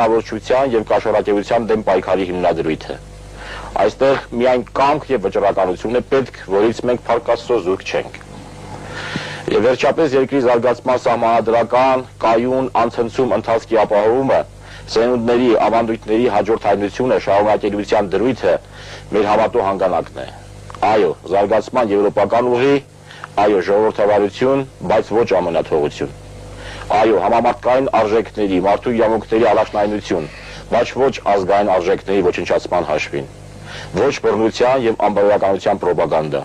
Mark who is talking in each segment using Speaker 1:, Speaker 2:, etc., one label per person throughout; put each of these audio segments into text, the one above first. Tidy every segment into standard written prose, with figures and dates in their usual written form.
Speaker 1: անվտանգության և կաշառակերության դեմ պայքարի հիմնադրույթ է։ Այստեղ միայն կամք և վճռականություն է պետք, որից մենք փառք Աստծո զուրկ չենք։ Եվ վերջապես երկրի զարգացման սահմանադրական, կայուն, անցնցում ընթացքի ապահովումը, սերունդների, ավանդույթների հաջորդայնությունը, շարունակելիության դրույթը մեր հավատո հանգանակն է։ Այո, զարգացման եվրոպական ուղի, այո, ժողովրդավարություն, բայց ոչ ամենաթողություն։ Այո, համամարտկային արժեքների, մարդու իրավունքների առաջնայնություն, բայց ոչ ազգային արժեքների ոչնչացման հաշվին։ Ոչ բռնության և անբարոյականության պրոպագանդա։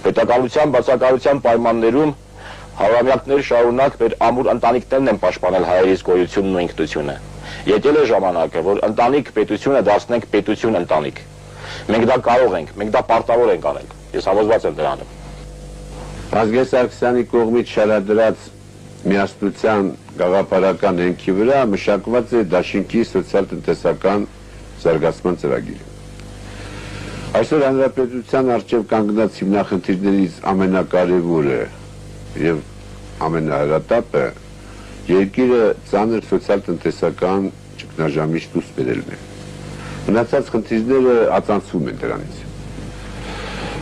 Speaker 1: Պետականության բացակայության պայմաններում հարյուրամյակներ շարունակ մեր ամուր ընտանիքներն են պաշտպանել հայերիս գոյությունն ու ինքնությունը։ Եկել է ժամանակը, որ ընտանիք պետությունը դարձնենք պետություն ընտանիք։ Մենք դա կարող ենք, մենք դա պարտավոր ենք անել։ Ես համոզված եմ դրանում։
Speaker 2: Վազգեն Սարգսյանի կողմից շարադրած միասնության գաղափարական հենքի վրա մշակված է դաշինքի սոցիալ-տնտեսական զարգացման ծրագիրը։ Այսօր հանրապետության առջև կանգնած հիմնախնդիրներից ամենակարևորը և ամենահրատապը երկիրը ծանր սոցիալ-տնտեսական ճգնաժամից դուրս բերելն է։ Մնացած խնդիրները ածանցում են դրանից։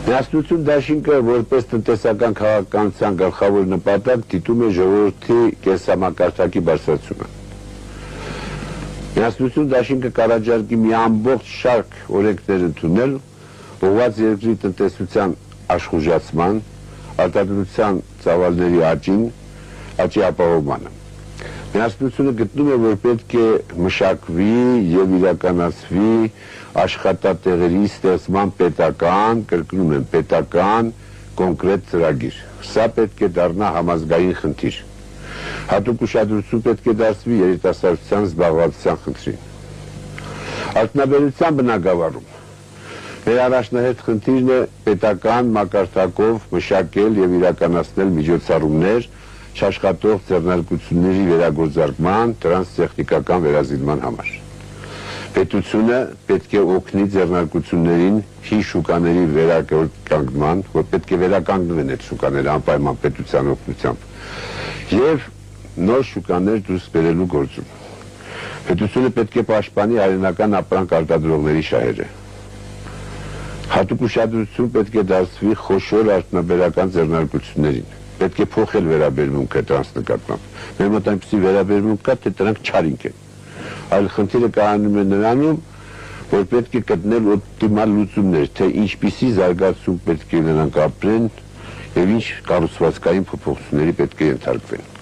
Speaker 2: Միասնություն դաշինքը որպես տնտեսական քաղաքականության գլխավոր նպատակ դիտում է ժողովրդի կենսամակարդակի բարձրացումը։ Միասնություն դաշինքը կառաջարկի մի ամբողջ շարք օրենքներ ընդունել, ուղղված երկրի տնտեսության աշխուժացման, արտադրության ծավալների աճի ապահովմանը։ Միասնությունը գտնում է, որ պետք է մշակվի և իրականացվի աշխատատեղերի ստեղծման պետական, կրկնում եմ, պետական կոնկրետ ծրագիր։ Սա պետք է դառնա համազգային խնդիր։ Հատուկ ուշադրություն պետք է դարձվի երիտասարդության զբաղվածության խնդրին։ Արդյունաբերության բնագավառում մեր առաջնահերթ խնդիրն է պետական մակարդակով մշակել և իրականացնել միջոցառումներ չաշխատող ձեռնարկությունների վերագործարկման, դրանց տեխնիկական վերազինման համար։ Պետությունը պետք է օգնի ձեռնարկություններին հին շուկաների վերականգնման, որ պետք է վերականգնվեն այդ շուկաները անպայման պետության օգնությամբ, և նոր շուկաներ դուրս բերելու գործում։ Պետությունը պետք է պաշտպանի հայրենական ապրանք արտադրողների շահերը։ Հատուկ ուշադրություն պետք է դարձվի խոշոր արդյունաբերական ձեռնարկություններին։ Պետք է փոխել վերաբերմունքը դրանց նկատմամբ։ Մեր մոտ այնպիսի վերաբերմունք կա, թե դրանք չարինք են։ Այլ խնդիրը կայանում է նրանում, որ պետք է գտնել օպտիմալ լուծումներ, թե ինչպիսի զարգացում պետք է նրանք ապրեն և ինչ կառուցվածքային փոփոխությունների պետք է ենթարկվեն։